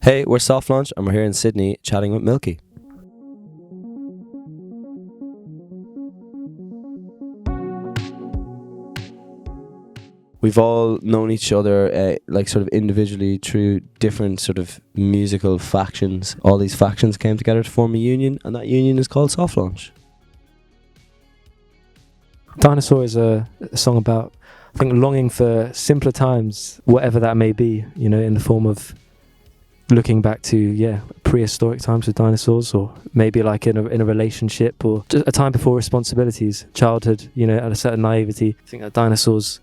Hey, we're Soft Launch and we're here in Sydney chatting with Milky. We've all known each other like sort of individually through different sort of musical factions. All these factions came together to form a union, and that union is called Soft Launch. Dinosaur is a song about, I think, longing for simpler times, whatever that may be, you know, in the form of looking back to, prehistoric times with dinosaurs, or maybe like in a relationship, or just a time before responsibilities, childhood, you know, at a certain naivety. I think that dinosaurs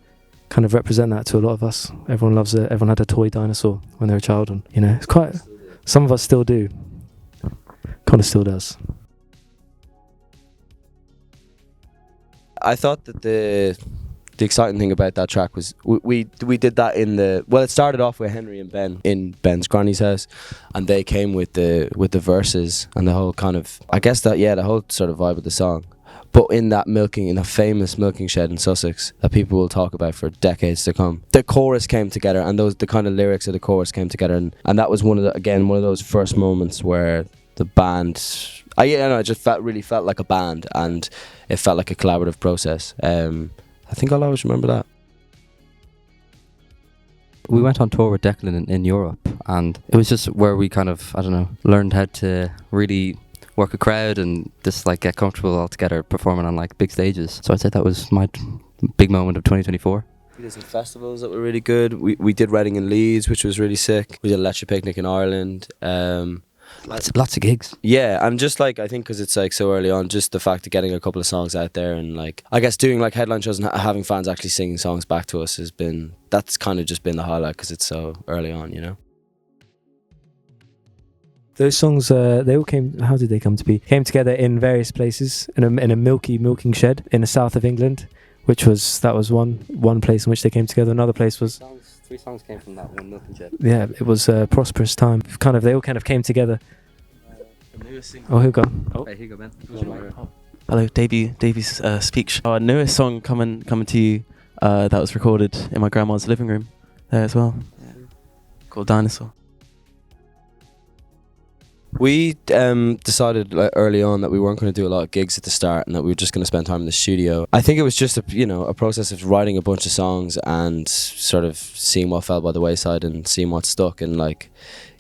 kind of represent that to a lot of us. Everyone loves it. Everyone had a toy dinosaur when they were a child, and, you know, it's quite, some of us still do. Kind of still does. I thought that the exciting thing about that track was we did that it started off with Henry and Ben in Ben's granny's house, and they came with the verses and the whole kind of, I guess that, the whole sort of vibe of the song. But in that famous milking shed in Sussex that people will talk about for decades to come, the chorus came together, and the kind of lyrics of the chorus came together, and that was one of those first moments where the band, it just really felt like a band, and it felt like a collaborative process. I think I'll always remember that. We went on tour with Declan in Europe, and it was just where we kind of, learned how to really work a crowd and just like get comfortable all together performing on like big stages. So I'd say that was my big moment of 2024. We did some festivals that were really good. We did Reading and Leeds, which was really sick. We did a Lecture Picnic in Ireland. Lots of gigs. Yeah, and just like, I think because it's like so early on, just the fact of getting a couple of songs out there, and like, I guess doing like headline shows and having fans actually singing songs back to us that's kind of just been the highlight, because it's so early on, you know. Those songs, they all came, how did they come to be? Came together in various places, in a Milky milking shed in the south of England, that was one place in which they came together. Another place was... Three songs came from that one milking shed. Yeah, it was a prosperous time. They all kind of came together. Oh, here we go. Oh. Hey, here you go, Ben. Hello, Davey's speech. Our newest song coming to you, that was recorded in my grandma's living room there as well, called Dinosaur. We decided early on that we weren't going to do a lot of gigs at the start, and that we were just going to spend time in the studio. I think it was just a process of writing a bunch of songs and sort of seeing what fell by the wayside and seeing what stuck. And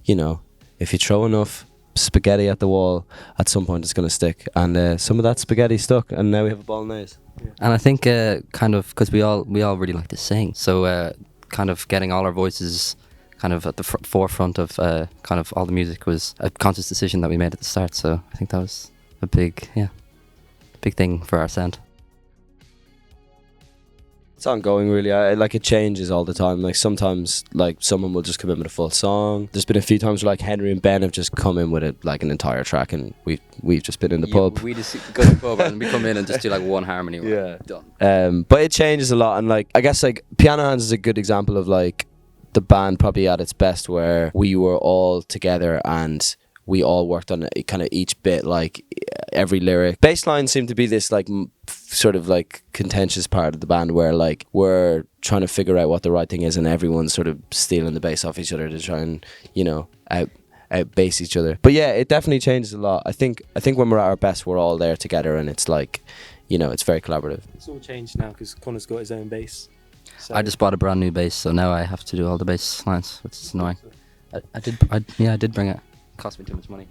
if you throw enough spaghetti at the wall, at some point it's going to stick. And some of that spaghetti stuck, and now we have a bolognese. And I think kind of because we all really like to sing, so kind of getting all our voices kind of at the forefront of kind of all the music was a conscious decision that we made at the start. So I think that was a big thing for our sound. It's ongoing, really. It changes all the time. Like sometimes, someone will just come in with a full song. There's been a few times where Henry and Ben have just come in with an entire track, and we've just been in the pub. We just go to the pub and we come in and just do one harmony. Yeah, done. But it changes a lot, and I guess Piano Hands is a good example of the band probably at its best, where we were all together and we all worked on kind of each bit, every lyric. Bassline seemed to be this sort of contentious part of the band, where we're trying to figure out what the right thing is, and everyone's sort of stealing the bass off each other to try and out bass each other. But yeah, it definitely changes a lot. I think when we're at our best, we're all there together, and it's it's very collaborative. It's all changed now because Connor's got his own bass. So I just bought a brand new bass, so now I have to do all the bass lines, which is annoying. I did bring it. It cost me too much money.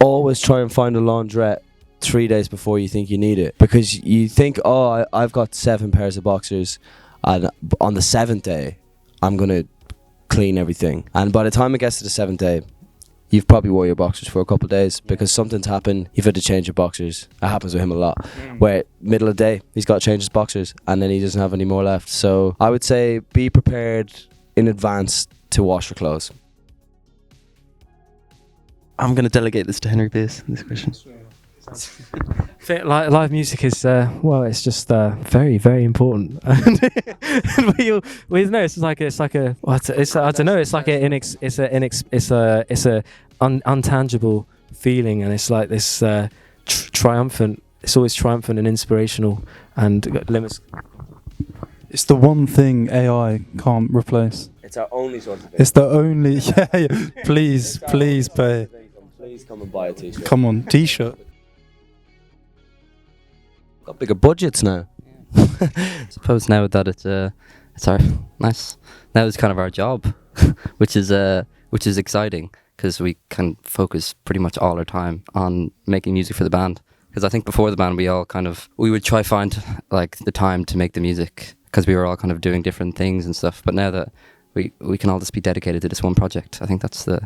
Always try and find a laundrette 3 days before you think you need it, because you think, I've got 7 pairs of boxers, and on the 7th day I'm gonna clean everything, and by the time it gets to the 7th day, you've probably wore your boxers for a couple of days because something's happened. You've had to change your boxers. That happens with him a lot. Where middle of the day, he's got to change his boxers, and then he doesn't have any more left. So I would say be prepared in advance to wash your clothes. I'm going to delegate this to Henry Pierce, this question. Live music is it's just very, very important. And it's a untangible feeling, and it's like this triumphant. It's always triumphant and inspirational, and limits. It's the one thing AI can't replace. It's our only source of income. It's the only. Yeah. Please pay. Please come and buy a t-shirt. Come on, t-shirt. Got bigger budgets now. Suppose now that it's our nice. Now it's kind of our job, which is exciting because we can focus pretty much all our time on making music for the band. Because I think before the band we would try find like the time to make the music because we were all kind of doing different things and stuff. But now that we can all just be dedicated to this one project, I think that's the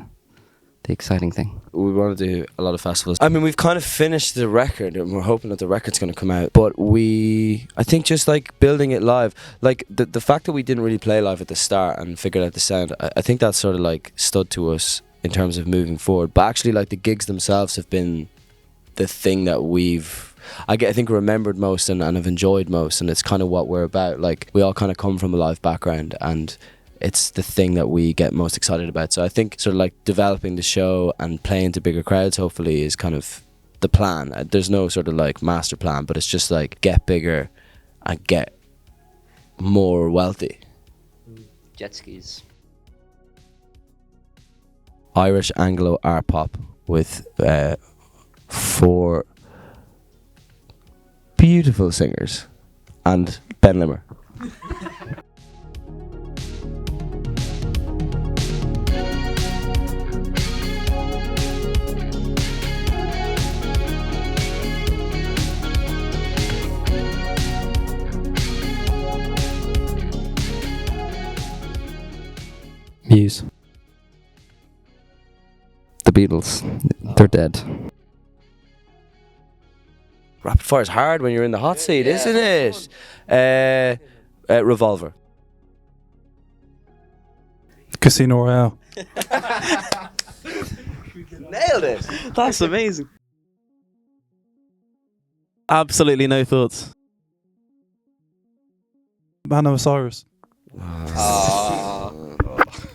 exciting thing. We want to do a lot of festivals. I mean, we've kind of finished the record and we're hoping that the record's going to come out. But I think just like building it live, like the fact that we didn't really play live at the start and figured out the sound, I think that's sort of like stood to us in terms of moving forward. But actually like the gigs themselves have been the thing that I think remembered most and have enjoyed most, and it's kind of what we're about. Like we all kind of come from a live background and it's the thing that we get most excited about. So I think sort of like developing the show and playing to bigger crowds hopefully is kind of the plan. There's no sort of like master plan, but it's just like get bigger and get more wealthy. Jet skis. Irish Anglo art pop with 4 beautiful singers and Ben Limmer. Muse. The Beatles. They're dead. Rapid fire is hard when you're in the hot seat, isn't it? Revolver. Casino Royale. Nailed it. That's amazing. Absolutely no thoughts. Man of Osiris.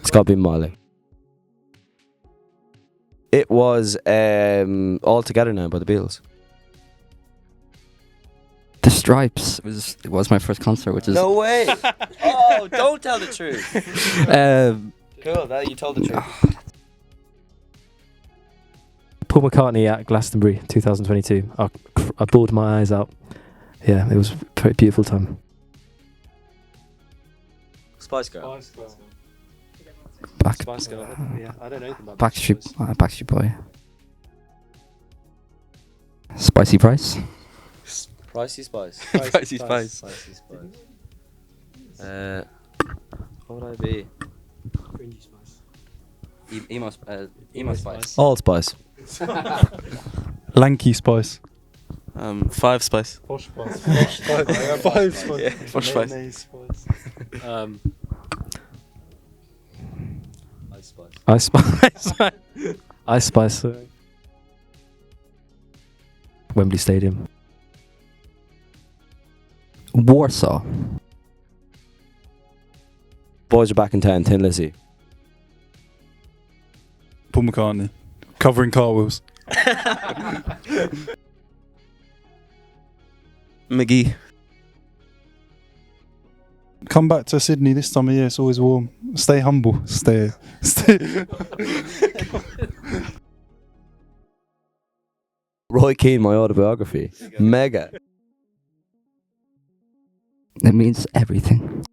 It's got to be Molly. It was All Together Now by the Beatles. The Stripes was my first concert, which is No way! Oh, don't tell the truth. Cool, that you told the truth. Paul McCartney at Glastonbury 2022. I bawled my eyes out. Yeah, it was a pretty beautiful time. Spice Girl. Spice Girl. Yeah, I don't know anything about Backstreet Boy. Spicy Price. Pricey Spice. Pricey Spice. Pricey Spice. What would I be? Cringy Spice. Emo Spice. Old Spice. Lanky Spice. 5 Spice. Posh Spice. Posh Spice. 5 Spice. Yeah, Posh Spice. Ice Spice. Ice Spice. Wembley Stadium. Warsaw. Boys Are Back in Town, Tin Lizzy. Paul McCartney. Covering cartwheels. McGee. Come back to Sydney this time of year, it's always warm. Stay humble. Stay. Roy Keane, my autobiography. Mega. It means everything.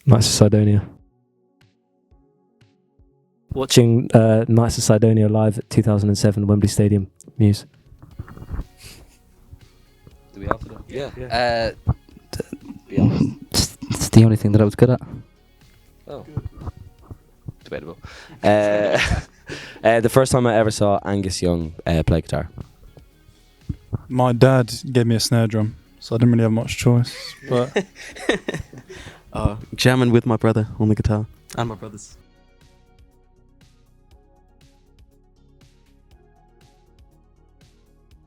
Knights of Sidonia. Watching Knights of Sidonia live at 2007 Wembley Stadium. Muse. Do we have to do? Yeah. Be honest. It's the only thing that I was good at. Oh. Debatable. The first time I ever saw Angus Young play guitar. My dad gave me a snare drum, so I didn't really have much choice. But Jamming with my brother on the guitar. And my brothers.